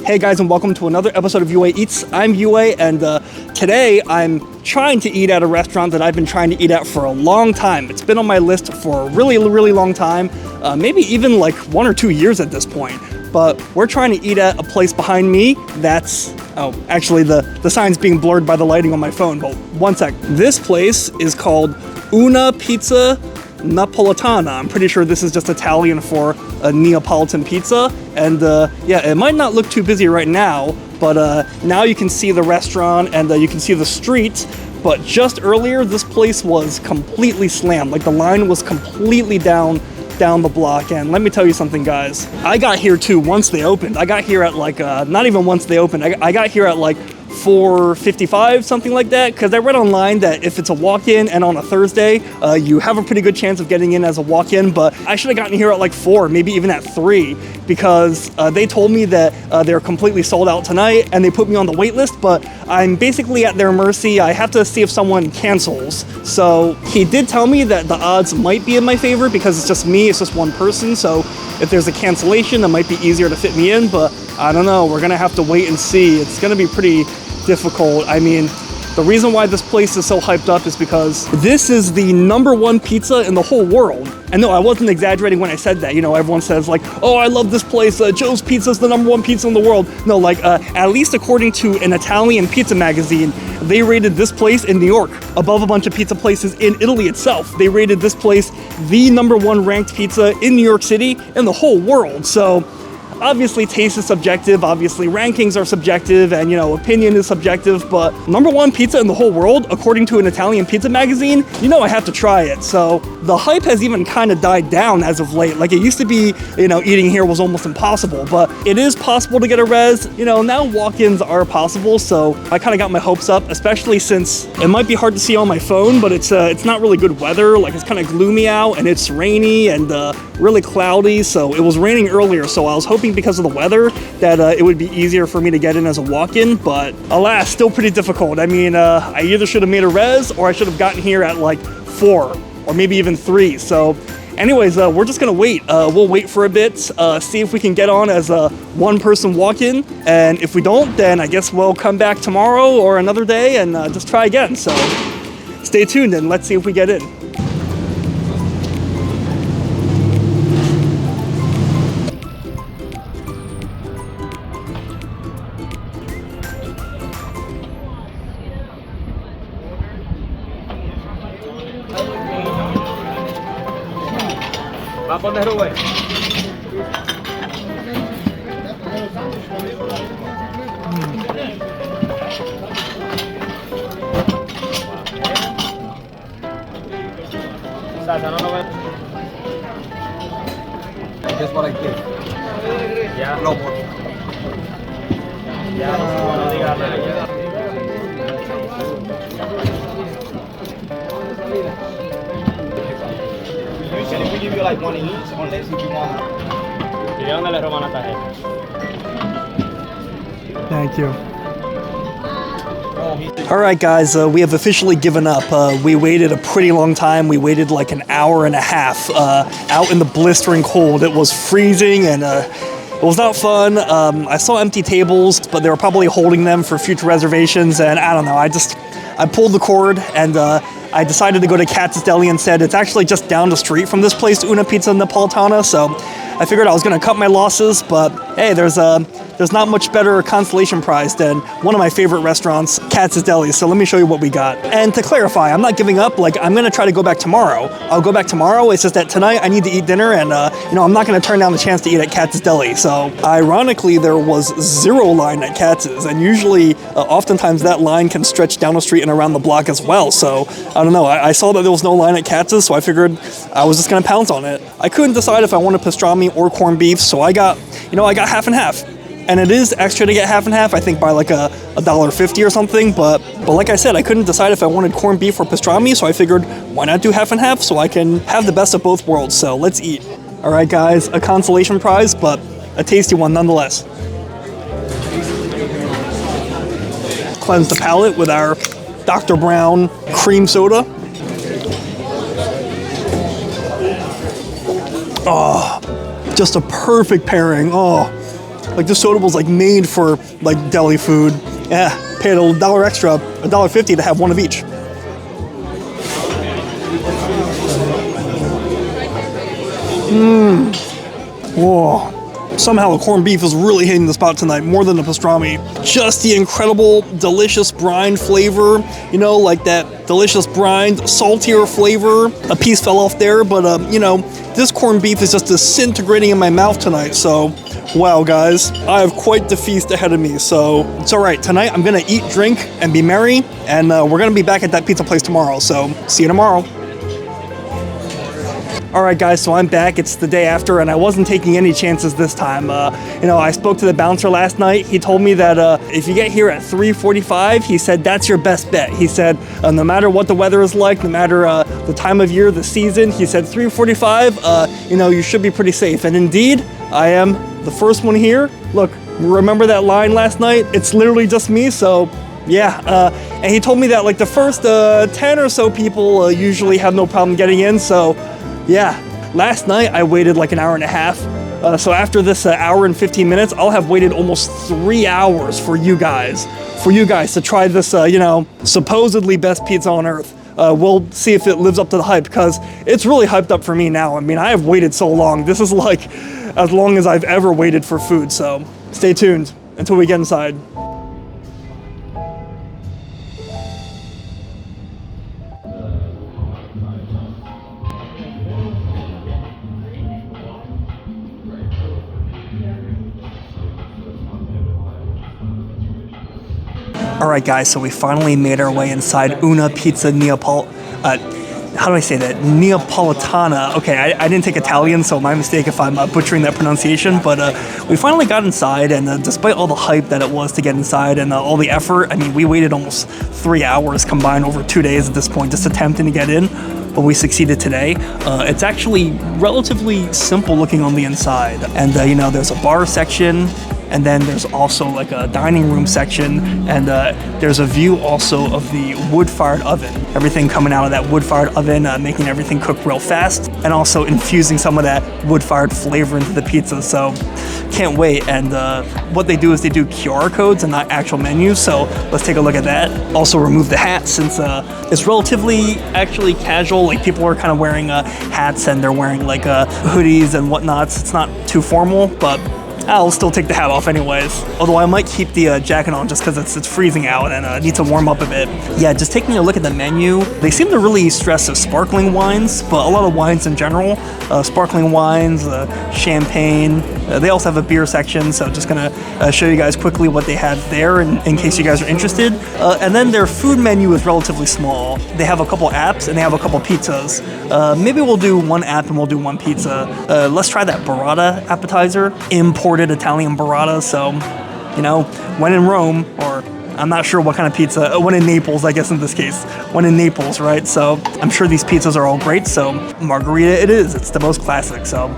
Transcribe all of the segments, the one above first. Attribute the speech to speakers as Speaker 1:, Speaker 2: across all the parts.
Speaker 1: Hey guys, and welcome to another episode of UA Eats. I'm UA, and today I'm trying to eat at a restaurant that I've been trying to eat at for a long time. It's been on my list for a really long time, maybe even like 1 or 2 years at this point. But we're trying to eat at a place behind me that's, oh, actually the sign's being blurred by the lighting on my phone, but one sec. This place is called Una Pizza Napoletana. I'm pretty sure this is just Italian for a Neapolitan pizza, and yeah, it might not look too busy right now, but now you can see the restaurant and you can see the street. But just earlier, this place was completely slammed. Like, the line was completely down the block. And let me tell you something, guys, I got here too once they opened. I got here at like not even once they opened, I got here at like 4:55, something like that, because I read online that if it's a walk-in and on a Thursday, you have a pretty good chance of getting in as a walk-in. But I should have gotten here at like 4, maybe even at 3, because they told me that they're completely sold out tonight, and they put me on the wait list, but I'm basically at their mercy. I have to see if someone cancels. So he did tell me that the odds might be in my favor because it's just me, it's just one person, so if there's a cancellation, it might be easier to fit me in, but I don't know, we're gonna have to wait and see. It's gonna be pretty difficult. I mean, the reason why this place is so hyped up is because this is the #1 pizza in the whole world. And no, I wasn't exaggerating when I said that. You know, everyone says like, oh, I love this place, Joe's Pizza is the #1 pizza in the world. No, like, at least according to an Italian pizza magazine, they rated this place in New York above a bunch of pizza places in Italy itself. They rated this place the #1 ranked pizza in New York City in the whole world. So obviously taste is subjective, obviously rankings are subjective, and, you know, opinion is subjective, but #1 pizza in the whole world, according to an Italian pizza magazine, you know I have to try it. So the hype has even kind of died down as of late. Like, it used to be, you know, eating here was almost impossible, but it is possible to get a res. You know, now walk-ins are possible, so I kind of got my hopes up, especially since it might be hard to see on my phone, but it's not really good weather. Like, it's kind of gloomy out, and it's rainy and really cloudy, so it was raining earlier, so I was hoping because of the weather that it would be easier for me to get in as a walk-in, but alas, still pretty difficult. I mean, I either should have made a res or I should have gotten here at like 4 or maybe even 3. So anyways, we're just gonna wait. We'll wait for a bit, see if we can get on as a one-person walk-in, and if we don't, then I guess we'll come back tomorrow or another day and just try again. So stay tuned and let's see if we get in.
Speaker 2: Va a poner güey. Salsa, no lo ves. That's what I did. Ya. No more. Ya, no digas nada. Usually we give you like 1 each, unless if you want. ¿Y de dónde le roban la tarjeta?
Speaker 1: Thank you. All right, guys, we have officially given up. We waited a pretty long time. We waited like an hour and a half out in the blistering cold. It was freezing and it was not fun. I saw empty tables, but they were probably holding them for future reservations, and I don't know. I pulled the cord, and I decided to go to Katz's Deli instead. It's actually just down the street from this place, Una Pizza Napoletana, so I figured I was gonna cut my losses, but hey, there's not much better consolation prize than one of my favorite restaurants, Katz's Deli, so let me show you what we got. And to clarify, I'm not giving up. Like, I'm gonna try to go back tomorrow. I'll go back tomorrow. It's just that tonight I need to eat dinner, and you know, I'm not gonna turn down the chance to eat at Katz's Deli. So ironically, there was 0 line at Katz's, and usually, oftentimes that line can stretch down the street and around the block as well. So I don't know. I saw that there was no line at Katz's, so I figured I was just gonna pounce on it. I couldn't decide if I wanted pastrami or corned beef, so I got half and half. And it is extra to get half and half, I think by like a $1.50 or something, but like I said, I couldn't decide if I wanted corned beef or pastrami, so I figured why not do half and half so I can have the best of both worlds. So let's eat. All right, guys, a consolation prize, but a tasty one nonetheless. Cleanse the palate with our Dr. Brown cream soda. Oh, just a perfect pairing. Oh, Like this soda was like made for like deli food. Yeah, paid $1 extra, $1.50 to have one of each. Whoa. Somehow the corned beef is really hitting the spot tonight, more than the pastrami. Just the incredible, delicious brine flavor, you know, like that delicious brine, saltier flavor. A piece fell off there, but you know, this corned beef is just disintegrating in my mouth tonight, so wow, guys, I have quite the feast ahead of me, so it's all right. Tonight, I'm gonna eat, drink, and be merry, and we're gonna be back at that pizza place tomorrow, so see you tomorrow. All right, guys, so I'm back. It's the day after, and I wasn't taking any chances this time. You know, I spoke to the bouncer last night. He told me that if you get here at 3:45, he said that's your best bet. He said no matter what the weather is like, no matter the time of year, the season, he said 3:45, you know, you should be pretty safe. And indeed, I am the first one here. Look, remember that line last night? It's literally just me, so yeah. And he told me that like the first 10 or so people usually have no problem getting in, so yeah, last night I waited like an hour and a half. So after this hour and 15 minutes, I'll have waited almost 3 hours for you guys to try this, you know, supposedly best pizza on earth. We'll see if it lives up to the hype, because it's really hyped up for me now. I mean, I have waited so long. This is like as long as I've ever waited for food. So stay tuned until we get inside. All right, guys, so we finally made our way inside Una Pizza how do I say that? Neapolitana. Okay, I didn't take Italian, so my mistake if I'm butchering that pronunciation, but we finally got inside, and despite all the hype that it was to get inside and all the effort, I mean, we waited almost 3 hours combined over 2 days at this point just attempting to get in, but we succeeded today. It's actually relatively simple looking on the inside, and you know, there's a bar section, and then there's also like a dining room section, and there's a view also of the wood-fired oven. Everything coming out of that wood-fired oven, making everything cook real fast, and also infusing some of that wood-fired flavor into the pizza, so can't wait. And what they do is they do QR codes and not actual menus, so let's take a look at that. Also remove the hat, since it's relatively actually casual, like people are kind of wearing hats, and they're wearing like hoodies and whatnots. It's not too formal, but I'll still take the hat off anyways. Although I might keep the jacket on just because it's freezing out and I need to warm up a bit. Yeah, just taking a look at the menu, they seem to really stress sparkling wines, but a lot of wines in general. Sparkling wines, champagne. They also have a beer section, so just gonna show you guys quickly what they have there in case you guys are interested. And then their food menu is relatively small. They have a couple apps and they have a couple pizzas. Maybe we'll do one app and we'll do one pizza. Let's try that Burrata appetizer. Imported Italian burrata, so, you know, when in Rome, or I'm not sure what kind of pizza, when in Naples, I guess in this case, when in Naples, right? So I'm sure these pizzas are all great, so margarita it is. It's the most classic, so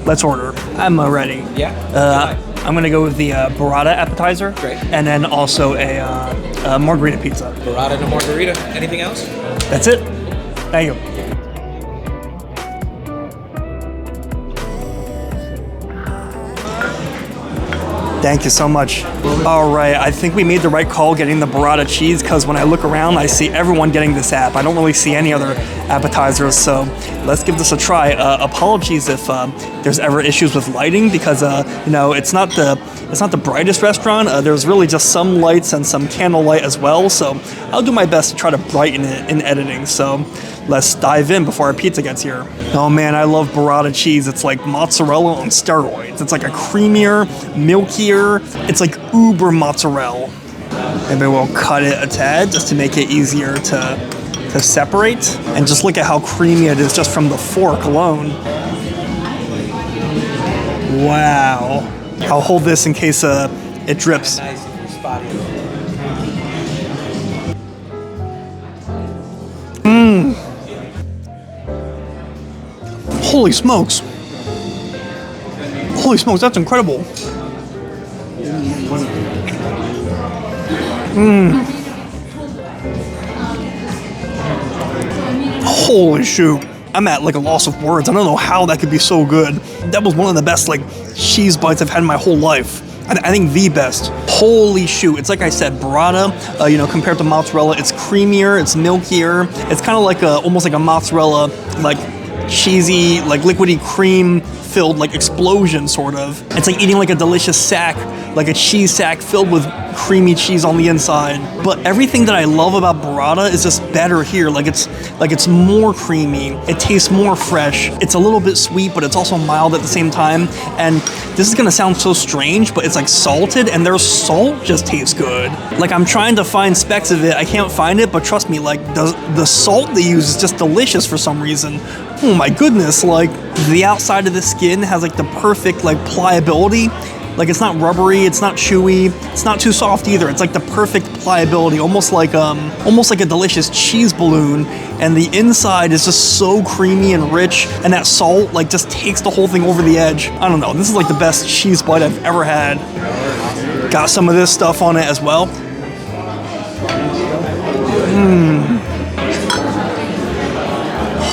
Speaker 1: let's order. I'm ready.
Speaker 2: Yeah?
Speaker 1: I'm gonna go with the burrata appetizer.
Speaker 2: Great.
Speaker 1: And then also a margarita pizza.
Speaker 2: Burrata and a margarita. Anything else?
Speaker 1: That's it. Thank you. Thank you so much. All right, I think we made the right call getting the burrata cheese, because when I look around, I see everyone getting this app. I don't really see any other appetizers, so let's give this a try. Apologies if there's ever issues with lighting, because you know, it's not the brightest restaurant. There's really just some lights and some candlelight as well, so I'll do my best to try to brighten it in editing. So let's dive in before our pizza gets here. Oh man, I love burrata cheese. It's like mozzarella on steroids. It's like a creamier, milkier, it's like uber mozzarella. Maybe we'll cut it a tad just to make it easier to separate. And just look at how creamy it is just from the fork alone. Wow. I'll hold this in case it drips.
Speaker 2: Nice if you're spotty.
Speaker 1: Holy smokes. Holy smokes, that's incredible. Holy shoot. I'm at like a loss of words. I don't know how that could be so good. That was one of the best like cheese bites I've had in my whole life. I think the best. Holy shoot. It's like I said, burrata, you know, compared to mozzarella, it's creamier, it's milkier. It's kind of like almost like a mozzarella, like cheesy, like liquidy cream filled like explosion sort of. It's like eating like a delicious sack, like a cheese sack filled with creamy cheese on the inside. But everything that I love about burrata is just better here. Like it's more creamy. It tastes more fresh. It's a little bit sweet, but it's also mild at the same time. And this is gonna sound so strange, but it's like salted, and their salt just tastes good. Like I'm trying to find specks of it. I can't find it, but trust me, like the salt they use is just delicious for some reason. Oh my goodness, like the outside of the skin has like the perfect like pliability. Like it's not rubbery, it's not chewy, it's not too soft either. It's like the perfect pliability, almost like a delicious cheese balloon. And the inside is just so creamy and rich, and that salt like just takes the whole thing over the edge. I don't know, this is like the best cheese bite I've ever had. Got some of this stuff on it as well.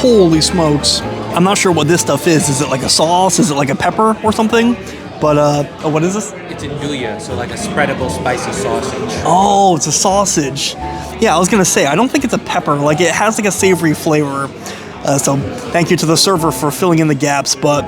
Speaker 1: Holy smokes. I'm not sure what this stuff is. Is it like a sauce? Is it like a pepper or something? But, what is this?
Speaker 3: It's induja, so like a spreadable spicy sausage.
Speaker 1: Oh, it's a sausage. Yeah, I was gonna say, I don't think it's a pepper. Like, it has like a savory flavor. So, thank you to the server for filling in the gaps, but...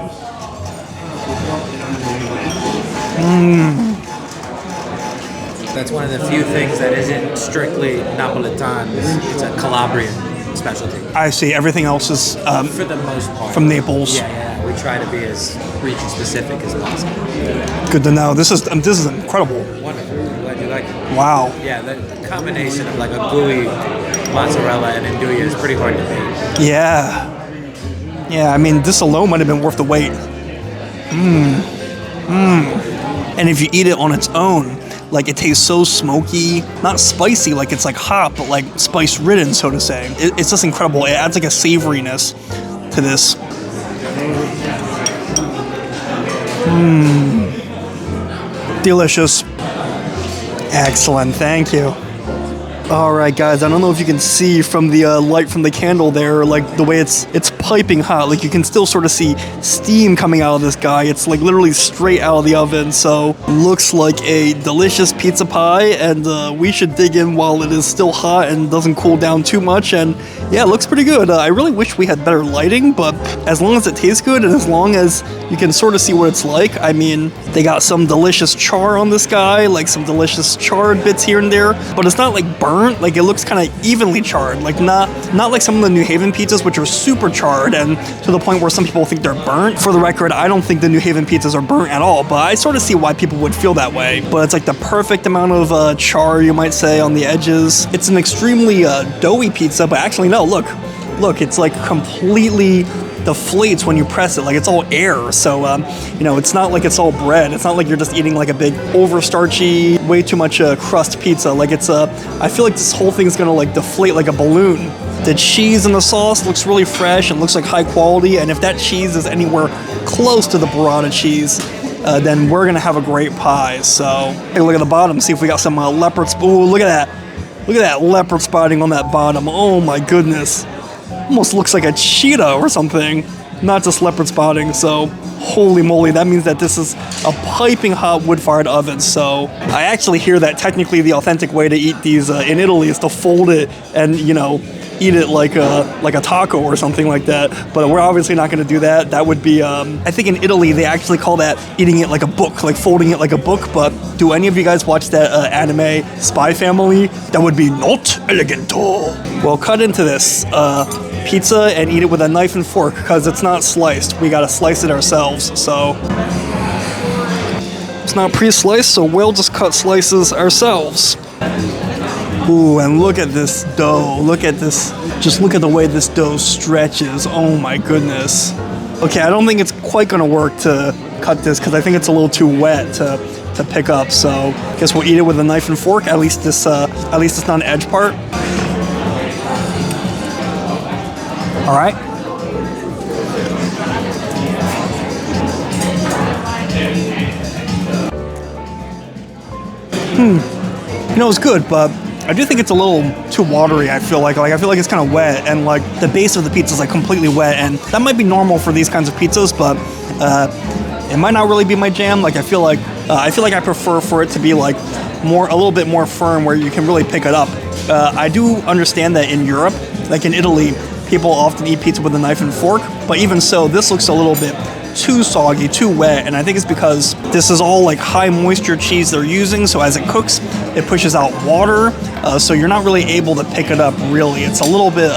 Speaker 3: That's one of the few things that isn't strictly Napolitan. It's a Calabrian specialty.
Speaker 1: I see, everything else is
Speaker 3: For the most part.
Speaker 1: from Naples.
Speaker 3: Yeah. We try to be as region specific as possible.
Speaker 1: Good to know. This is incredible.
Speaker 3: Wonderful. I'm glad you like it.
Speaker 1: Wow.
Speaker 3: Yeah, the combination of like a gooey mozzarella and induja is pretty hard to beat.
Speaker 1: Yeah. Yeah, I mean, this alone might have been worth the wait. And if you eat it on its own, like it tastes so smoky, not spicy, like it's like hot, but like spice ridden, so to say. It's just incredible. It adds like a savoriness to this. Delicious. Excellent, thank you. All right, guys, I don't know if you can see from the light from the candle there, like the way it's piping hot. Like you can still sort of see steam coming out of this guy. It's like literally straight out of the oven. So looks like a delicious pizza pie, and we should dig in while it is still hot and doesn't cool down too much. And yeah, it looks pretty good. I really wish we had better lighting, but as long as it tastes good and as long as you can sort of see what it's like, I mean, they got some delicious char on this guy, like some delicious charred bits here and there, but it's not like burnt. Like it looks kind of evenly charred, like not like some of the New Haven pizzas, which are super charred and to the point where some people think they're burnt. For the record, I don't think the New Haven pizzas are burnt at all, but I sort of see why people would feel that way. But it's like the perfect amount of char, you might say, on the edges. It's an extremely doughy pizza, but actually no, look, it's like completely deflates when you press it, like it's all air. So you know, it's not like it's all bread. It's not like you're just eating like a big over starchy, way too much crust pizza. Like it's I feel like this whole thing's gonna like deflate like a balloon. The cheese in the sauce looks really fresh and looks like high quality, and if that cheese is anywhere close to the burrata cheese, then we're gonna have a great pie. So take a look at the bottom, see if we got some leopard. Ooh, look at that leopard spotting on that bottom. Oh my goodness. Almost looks like a cheetah or something, not just leopard spotting. So holy moly, that means that this is a piping hot wood-fired oven. So I actually hear that technically the authentic way to eat these in Italy is to fold it and, you know, eat it like a taco or something like that. But we're obviously not going to do that. That would be, I think in Italy they actually call that eating it like a book, like folding it like a book. But do any of you guys watch that anime Spy Family? That would be not elegante. Well, cut into this pizza and eat it with a knife and fork because it's not sliced. We got to slice it ourselves. So it's not pre-sliced, so we'll just cut slices ourselves. Ooh, and look at this dough. Look at this. Just look at the way this dough stretches. Oh my goodness. Okay, I don't think it's quite gonna work to cut this because I think it's a little too wet to pick up. So I guess we'll eat it with a knife and fork. At least it's not an edge part. All right. You know, it's good, but I do think it's a little too watery. I feel like I feel like it's kind of wet, and like the base of the pizza is like completely wet, and that might be normal for these kinds of pizzas, but it might not really be my jam. Like I feel like I feel like I prefer for it to be like a little bit more firm where you can really pick it up. I do understand that in Europe, like in Italy, people often eat pizza with a knife and fork, but even so, this looks a little bit too soggy, too wet, and I think it's because this is all like high moisture cheese they're using, so as it cooks, it pushes out water, so you're not really able to pick it up really. It's a little bit,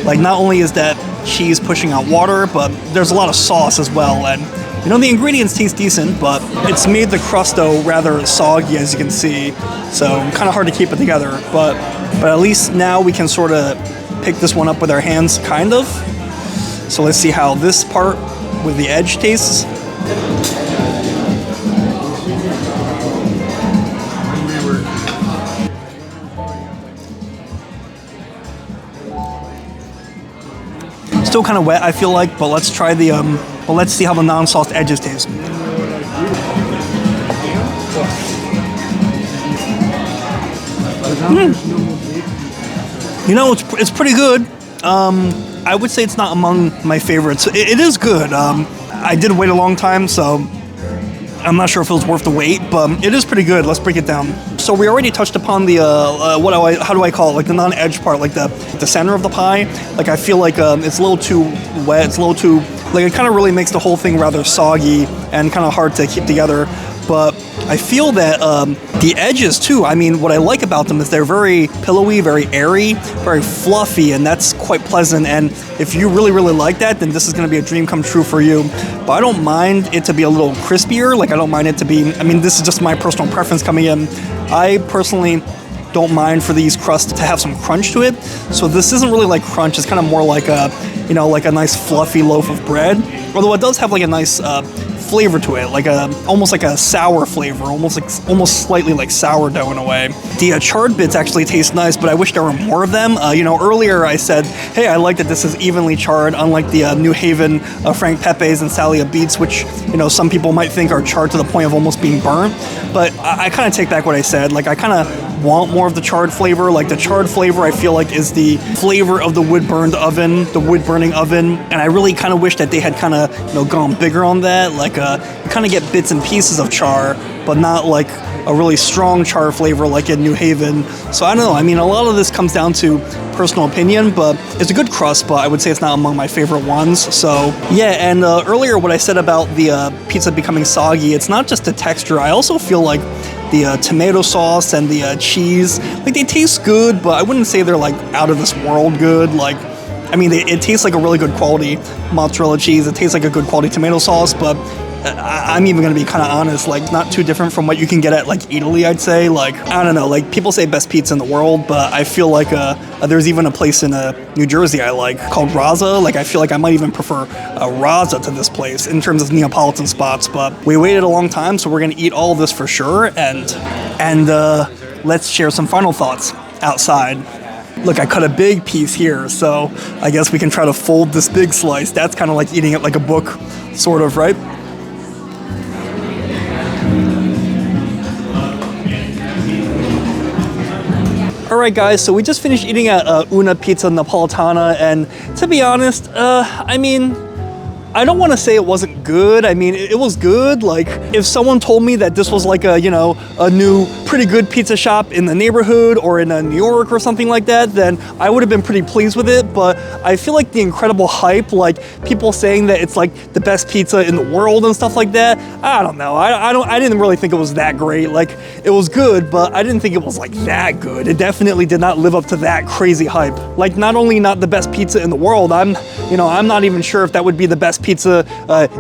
Speaker 1: like not only is that cheese pushing out water, but there's a lot of sauce as well, and you know, the ingredients taste decent, but it's made the crust though rather soggy, as you can see, so kind of hard to keep it together, but at least now we can sort of pick this one up with our hands, kind of. So let's see how this part with the edge tastes. Still kind of wet, I feel like, but let's try the let's see how the non-sauced edges taste. You know, it's pretty good. I would say it's not among my favorites. It is good. I did wait a long time, so I'm not sure if it was worth the wait, but it is pretty good. Let's break it down. So we already touched upon the how do I call it? Like the non-edge part, like the center of the pie. Like I feel like it's a little too wet. It's a little too like it kind of really makes the whole thing rather soggy and kind of hard to keep together. But I feel that the edges too, I mean, what I like about them is they're very pillowy, very airy, very fluffy, and that's quite pleasant. And if you really, really like that, then this is going to be a dream come true for you. But I don't mind it to be a little crispier. Like, I don't mind it to be, I mean, this is just my personal preference coming in. I personally don't mind for these crusts to have some crunch to it. So this isn't really like crunch. It's kind of more like a, you know, like a nice fluffy loaf of bread. Although it does have like a nice flavor to it, like almost like a sour flavor, almost slightly like sourdough in a way. The charred bits actually taste nice, but I wish there were more of them. You know, earlier I said, hey, I like that this is evenly charred, unlike the New Haven Frank Pepe's and Salia beets, which, you know, some people might think are charred to the point of almost being burnt. But I kind of take back what I said. Like, I kind of want more of the charred flavor. Like, the charred flavor I feel like is the flavor of the wood-burned oven, the wood-burning oven, and I really kind of wish that they had kind of, you know, gone bigger on that. Like, you kind of get bits and pieces of char, but not like a really strong char flavor like in New Haven. So I don't know. I mean, a lot of this comes down to personal opinion, but it's a good crust, but I would say it's not among my favorite ones. So yeah, and earlier what I said about the pizza becoming soggy, it's not just the texture. I also feel like the tomato sauce and the cheese, like they taste good, but I wouldn't say they're like out of this world good. Like, I mean, it tastes like a really good quality mozzarella cheese. It tastes like a good quality tomato sauce, but I'm even going to be kind of honest, like not too different from what you can get at like Italy, I'd say. Like, I don't know, like people say best pizza in the world, but I feel like there's even a place in New Jersey I like called Raza. Like, I feel like I might even prefer Raza to this place in terms of Neapolitan spots, but we waited a long time, so we're going to eat all of this for sure, and let's share some final thoughts outside. Look, I cut a big piece here, so I guess we can try to fold this big slice. That's kind of like eating it like a book, sort of, right? Alright guys, so we just finished eating at Una Pizza Napoletana, and to be honest, I mean, I don't want to say it wasn't good. I mean, it was good. Like, if someone told me that this was like a, you know, a new pretty good pizza shop in the neighborhood or in New York or something like that, then I would have been pretty pleased with it. But I feel like the incredible hype, like people saying that it's like the best pizza in the world and stuff like that, I don't know. I didn't really think it was that great. Like, it was good, but I didn't think it was like that good. It definitely did not live up to that crazy hype. Like, not only not the best pizza in the world, I'm not even sure if that would be the best pizza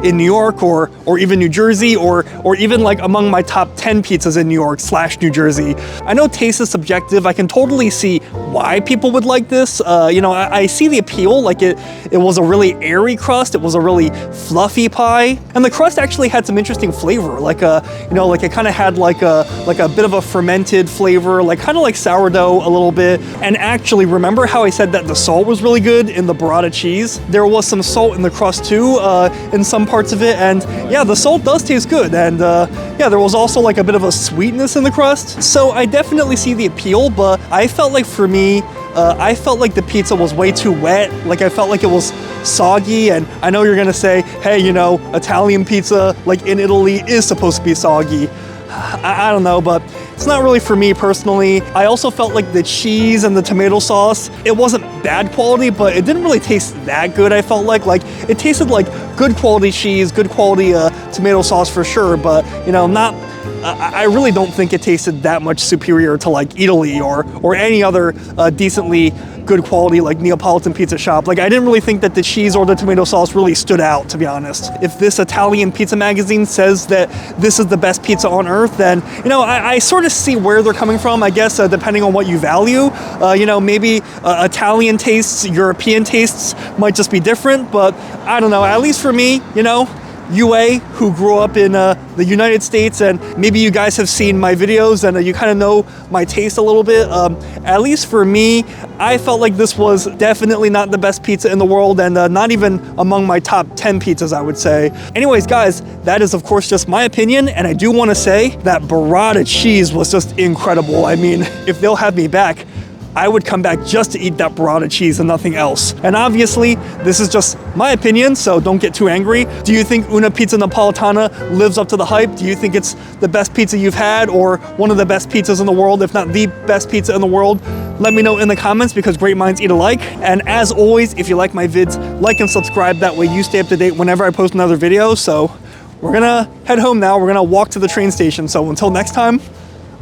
Speaker 1: in New York or even New Jersey or even like among my top 10 pizzas in New York / New Jersey. I know taste is subjective. I can totally see why people would like this. You know, I see the appeal. Like, it was a really airy crust. It was a really fluffy pie, and the crust actually had some interesting flavor. Like you know, like it kind of had like a bit of a fermented flavor, like kind of like sourdough a little bit. And actually, remember how I said that the salt was really good in the burrata cheese? There was some salt in the crust too, in some parts of it, and yeah, the salt does taste good. And yeah, there was also like a bit of a sweetness in the crust. So I definitely see the appeal, but I felt like for me, I felt like the pizza was way too wet. Like I felt like it was soggy, and I know you're gonna say, hey, you know, Italian pizza, like in Italy, is supposed to be soggy. I don't know, but it's not really for me personally. I also felt like the cheese and the tomato sauce, it wasn't bad quality, but it didn't really taste that good, I felt like. Like, it tasted like good quality cheese, good quality tomato sauce for sure, but, you know, not... I really don't think it tasted that much superior to like Italy or any other decently good quality like Neapolitan pizza shop. Like I didn't really think that the cheese or the tomato sauce really stood out, to be honest. If this Italian pizza magazine says that this is the best pizza on earth, then, you know, I sort of see where they're coming from, I guess, depending on what you value. You know, maybe Italian tastes, European tastes might just be different, but I don't know, at least for me, you know, UA, who grew up in the United States, and maybe you guys have seen my videos and you kind of know my taste a little bit. At least for me, I felt like this was definitely not the best pizza in the world, and not even among my top 10 pizzas, I would say. Anyways, guys, that is of course just my opinion, and I do want to say that burrata cheese was just incredible. I mean, if they'll have me back, I would come back just to eat that burrata cheese and nothing else. And obviously, this is just my opinion, so don't get too angry. Do you think Una Pizza Napoletana lives up to the hype? Do you think it's the best pizza you've had, or one of the best pizzas in the world, if not the best pizza in the world? Let me know in the comments, because great minds eat alike. And as always, if you like my vids, like and subscribe. That way you stay up to date whenever I post another video. So we're gonna head home now. We're gonna walk to the train station. So until next time,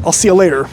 Speaker 1: I'll see you later.